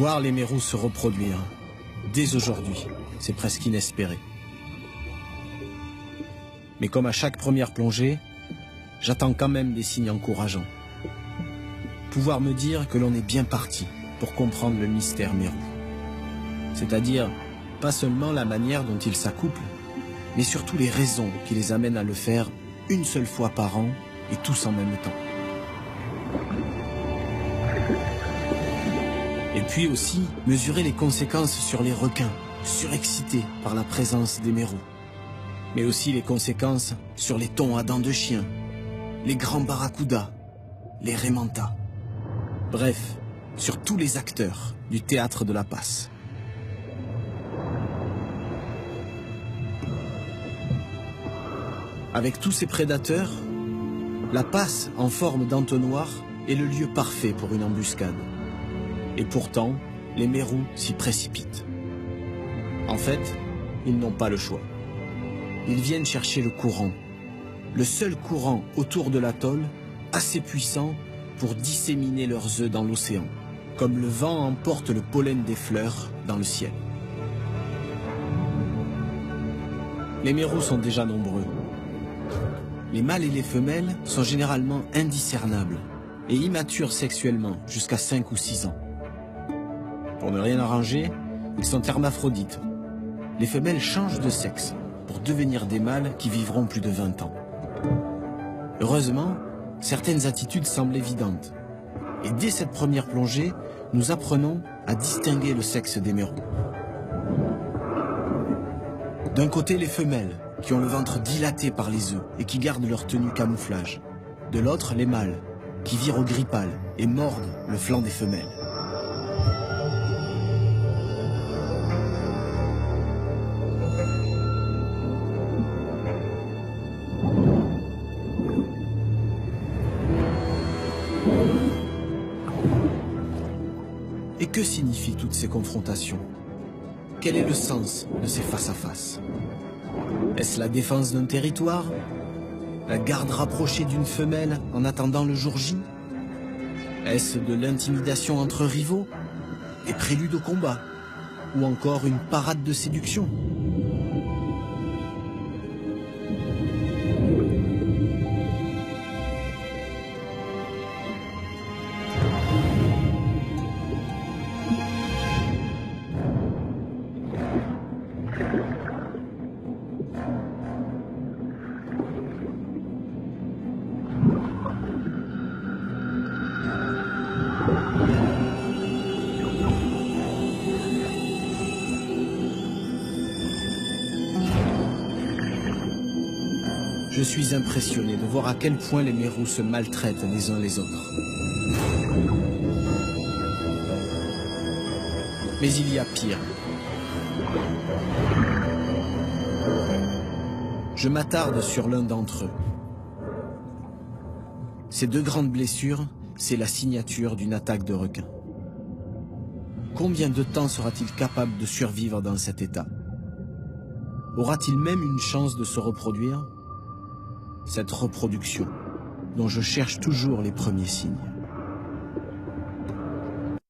Voir les mérous se reproduire, dès aujourd'hui, c'est presque inespéré. Mais comme à chaque première plongée, j'attends quand même des signes encourageants. Pouvoir me dire que l'on est bien parti pour comprendre le mystère mérou. C'est-à-dire, pas seulement la manière dont ils s'accouplent, mais surtout les raisons qui les amènent à le faire une seule fois par an et tous en même temps. Et puis aussi, mesurer les conséquences sur les requins, surexcités par la présence des mérous. Mais aussi les conséquences sur les thons à dents de chien, les grands barracudas, les raimentas. Bref, sur tous les acteurs du théâtre de la passe. Avec tous ces prédateurs, la passe en forme d'entonnoir est le lieu parfait pour une embuscade. Et pourtant, les mérous s'y précipitent. En fait, ils n'ont pas le choix. Ils viennent chercher le courant. Le seul courant autour de l'atoll, assez puissant pour disséminer leurs œufs dans l'océan, comme le vent emporte le pollen des fleurs dans le ciel. Les mérous sont déjà nombreux. Les mâles et les femelles sont généralement indiscernables et immatures sexuellement jusqu'à 5 ou 6 ans. Pour ne rien arranger, ils sont hermaphrodites. Les femelles changent de sexe pour devenir des mâles qui vivront plus de 20 ans. Heureusement, certaines attitudes semblent évidentes. Et dès cette première plongée, nous apprenons à distinguer le sexe des mérous. D'un côté, les femelles, qui ont le ventre dilaté par les œufs et qui gardent leur tenue camouflage. De l'autre, les mâles, qui virent au gris pâle et mordent le flanc des femelles. Et que signifient toutes ces confrontations? Quel est le sens de ces face-à-face? Est-ce la défense d'un territoire? La garde rapprochée d'une femelle en attendant le jour J? Est-ce de l'intimidation entre rivaux? Des préludes au combat? Ou encore une parade de séduction? Je suis impressionné de voir à quel point les mérous se maltraitent les uns les autres. Mais il y a pire. Je m'attarde sur l'un d'entre eux. Ces 2 grandes blessures, c'est la signature d'une attaque de requin. Combien de temps sera-t-il capable de survivre dans cet état? Aura-t-il même une chance de se reproduire? Cette reproduction, dont je cherche toujours les premiers signes.